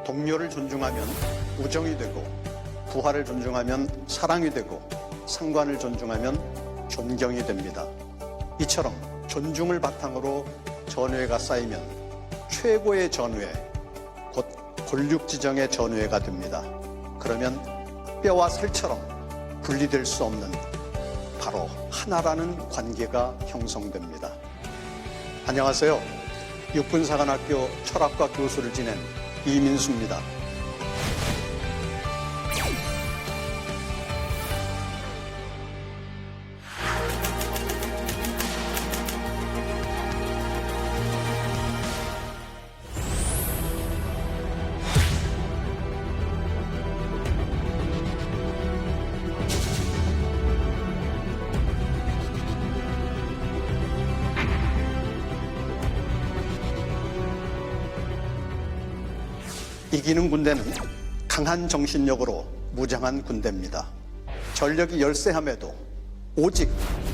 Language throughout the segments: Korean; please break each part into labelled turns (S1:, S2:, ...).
S1: 동료를 존중하면 우정이 되고, 부하를 존중하면 사랑이 되고, 상관을 존중하면 존경이 됩니다. 이처럼 존중을 바탕으로 전우회가 쌓이면 최고의 전우회, 곧 골육지정의 전우회가 됩니다. 그러면 뼈와 살처럼 분리될 수 없는 바로 하나라는 관계가 형성됩니다. 안녕하세요. 육군사관학교 철학과 교수를 지낸 이민수입니다. 이기는 군대는 강한 정신력으로 무장한 군대입니다. 전력이 열세함에도 오직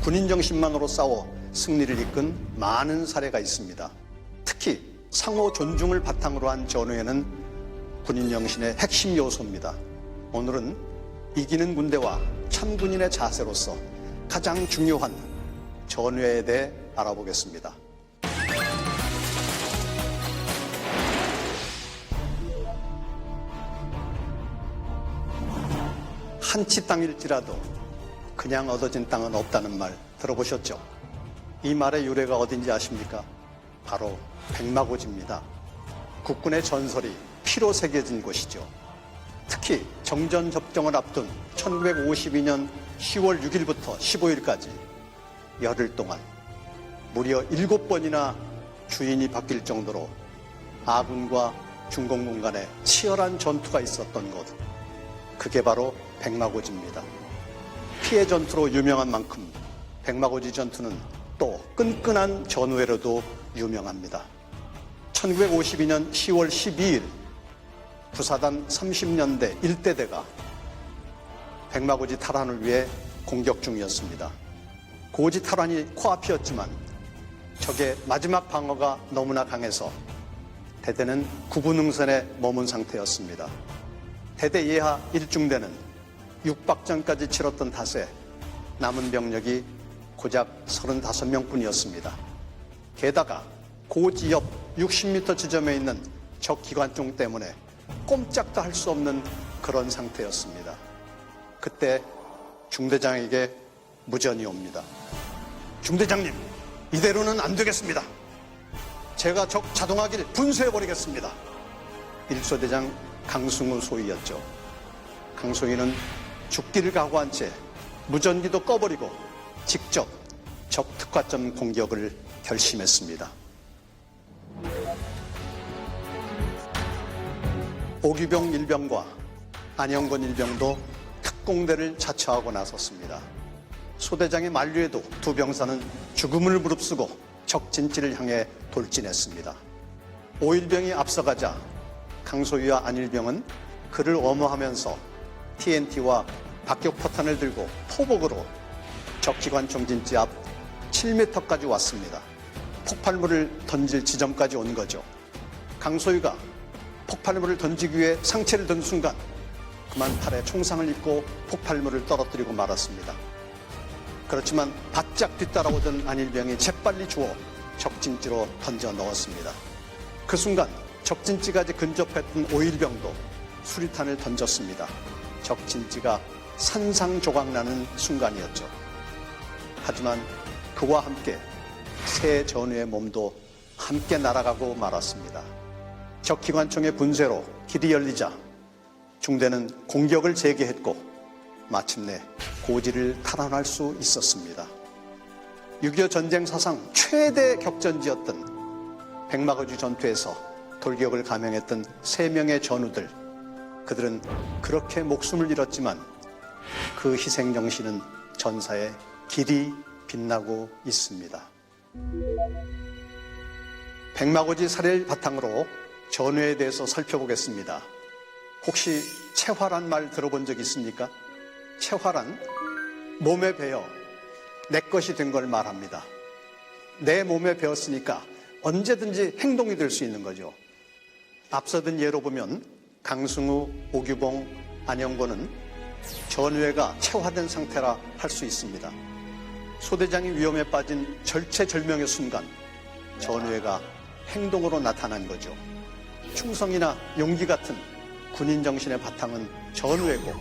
S1: 군인 정신만으로 싸워 승리를 이끈 많은 사례가 있습니다. 특히 상호 존중을 바탕으로 한 전우회는 군인 정신의 핵심 요소입니다. 오늘은 이기는 군대와 참군인의 자세로서 가장 중요한 전우회에 대해 알아보겠습니다. 한치 땅일지라도 그냥 얻어진 땅은 없다는 말 들어보셨죠? 이 말의 유래가 어딘지 아십니까? 바로 백마고지입니다. 국군의 전설이 피로 새겨진 곳이죠. 특히 정전 접경을 앞둔 1952년 10월 6일부터 15일까지 열흘 동안 무려 7번이나 주인이 바뀔 정도로 아군과 중공군 간에 치열한 전투가 있었던 곳, 그게 바로 백마고지입니다. 피해 전투로 유명한 만큼 백마고지 전투는 또 끈끈한 전우회로도 유명합니다. 1952년 10월 12일 부사단 30년대 1대대가 백마고지 탈환을 위해 공격 중이었습니다. 고지 탈환이 코앞이었지만 적의 마지막 방어가 너무나 강해서 대대는 구분응선에 머문 상태였습니다. 대대 예하 1중대는 6박전까지 치렀던 탓에 남은 병력이 고작 35명뿐이었습니다. 게다가 고지 옆 60m 지점에 있는 적 기관총 때문에 꼼짝도 할 수 없는 그런 상태였습니다. 그때 중대장에게 무전이 옵니다. 중대장님, 이대로는 안 되겠습니다. 제가 적 자동화기를 분쇄해버리겠습니다. 일소대장 강승우 소위였죠. 강소위는 죽기를 각오한 채 무전기도 꺼버리고 직접 적 특화점 공격을 결심했습니다. 오규병 일병과 안영건 일병도 특공대를 자처하고 나섰습니다. 소대장의 만류에도 두 병사는 죽음을 무릅쓰고 적 진지를 향해 돌진했습니다. 오일병이 앞서가자 강소위와 안일병은 그를 엄호하면서 TNT와 박격포탄을 들고 포복으로 적 기관총 진지 앞 7m까지 왔습니다. 폭발물을 던질 지점까지 온 거죠. 강소위가 폭발물을 던지기 위해 상체를 든 순간 그만 팔에 총상을 입고 폭발물을 떨어뜨리고 말았습니다. 그렇지만 바짝 뒤따라오던 안일병이 재빨리 주워 적진지로 던져 넣었습니다. 그 순간 적진지까지 근접했던 오일병도 수리탄을 던졌습니다. 적진지가 산상조각나는 순간이었죠. 하지만 그와 함께 새 전우의 몸도 함께 날아가고 말았습니다. 적 기관총의 분쇄로 길이 열리자 중대는 공격을 재개했고 마침내 고지를 탈환할 수 있었습니다. 6.25 전쟁 사상 최대 격전지였던 백마고지 전투에서 돌격을 감행했던 3명의 전우들, 그들은 그렇게 목숨을 잃었지만 그 희생정신은 전사에 길이 빛나고 있습니다. 백마고지 사례를 바탕으로 전우회에 대해서 살펴보겠습니다. 혹시 체화란 말 들어본 적 있습니까? 체화란 몸에 배어 내 것이 된 걸 말합니다. 내 몸에 배었으니까 언제든지 행동이 될 수 있는 거죠. 앞서 든 예로 보면 강승우, 오규봉, 안영권은 전우회가 체화된 상태라 할 수 있습니다. 소대장이 위험에 빠진 절체절명의 순간 전우회가 행동으로 나타난 거죠. 충성이나 용기 같은 군인 정신의 바탕은 전우회고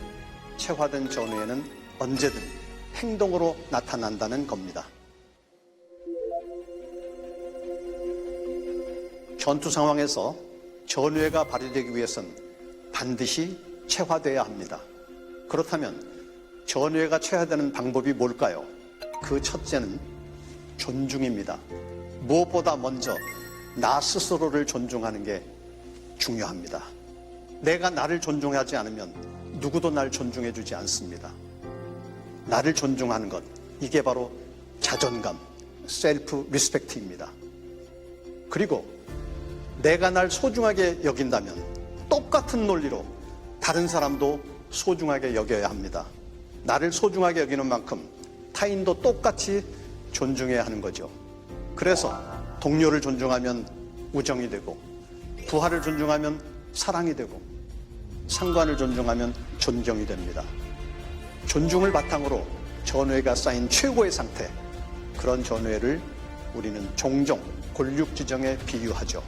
S1: 체화된 전우회는 언제든 행동으로 나타난다는 겁니다. 전투 상황에서 전우회가 발휘되기 위해선 반드시 체화돼야 합니다. 그렇다면 전우회가 체화되는 방법이 뭘까요? 그 첫째는 존중입니다. 무엇보다 먼저 나 스스로를 존중하는 게 중요합니다. 내가 나를 존중하지 않으면 누구도 날 존중해주지 않습니다. 나를 존중하는 것, 이게 바로 자존감, 셀프 리스펙트입니다. 그리고 내가 날 소중하게 여긴다면 똑같은 논리로 다른 사람도 소중하게 여겨야 합니다. 나를 소중하게 여기는 만큼 타인도 똑같이 존중해야 하는 거죠. 그래서 동료를 존중하면 우정이 되고, 부하를 존중하면 사랑이 되고, 상관을 존중하면 존경이 됩니다. 존중을 바탕으로 전우회가 쌓인 최고의 상태, 그런 전우회를 우리는 종종 골육지정에 비유하죠.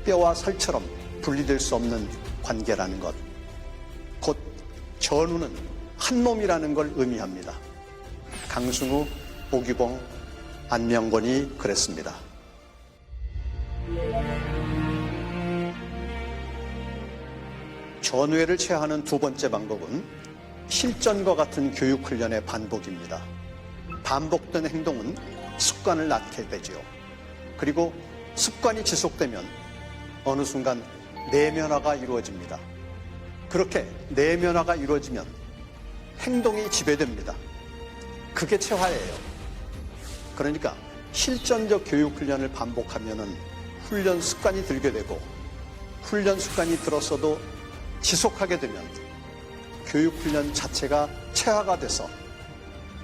S1: 뼈와 살처럼 분리될 수 없는 관계라는 것, 곧 전우는 한 몸이라는 걸 의미합니다. 강승우, 오규봉, 안명권이 그랬습니다. 전우회를 체화하는 두 번째 방법은 실전과 같은 교육훈련의 반복입니다. 반복된 행동은 습관을 낳게 되죠. 그리고 습관이 지속되면 어느 순간 내면화가 이루어집니다. 그렇게 내면화가 이루어지면 행동이 지배됩니다. 그게 체화예요. 그러니까 실전적 교육훈련을 반복하면은 훈련 습관이 들게 되고, 훈련 습관이 들었어도 지속하게 되면 교육훈련 자체가 체화가 돼서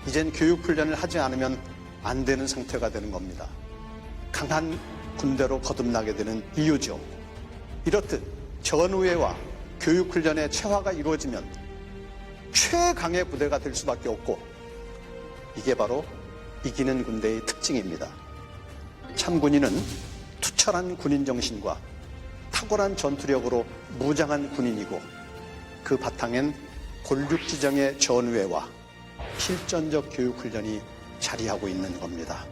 S1: 이젠 교육훈련을 하지 않으면 안 되는 상태가 되는 겁니다. 강한 군대로 거듭나게 되는 이유죠. 이렇듯 전우회와 교육훈련의 체화가 이루어지면 최강의 부대가 될 수밖에 없고, 이게 바로 이기는 군대의 특징입니다. 참군인은 투철한 군인 정신과 탁월한 전투력으로 무장한 군인이고, 그 바탕엔 골육지정의 전우회와 실전적 교육훈련이 자리하고 있는 겁니다.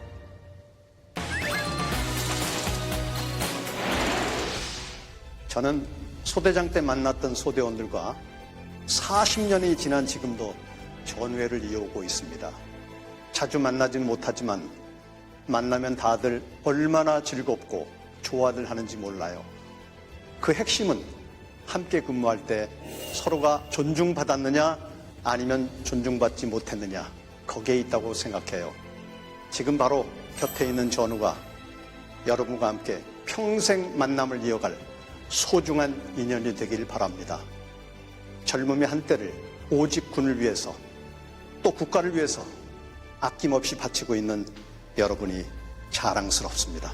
S1: 저는 소대장 때 만났던 소대원들과 40년이 지난 지금도 전우회를 이어오고 있습니다. 자주 만나진 못하지만 만나면 다들 얼마나 즐겁고 좋아들 하는지 몰라요. 그 핵심은 함께 근무할 때 서로가 존중받았느냐 아니면 존중받지 못했느냐, 거기에 있다고 생각해요. 지금 바로 곁에 있는 전우가 여러분과 함께 평생 만남을 이어갈 소중한 인연이 되길 바랍니다. 젊음의 한때를 오직 군을 위해서, 또 국가를 위해서 아낌없이 바치고 있는 여러분이 자랑스럽습니다.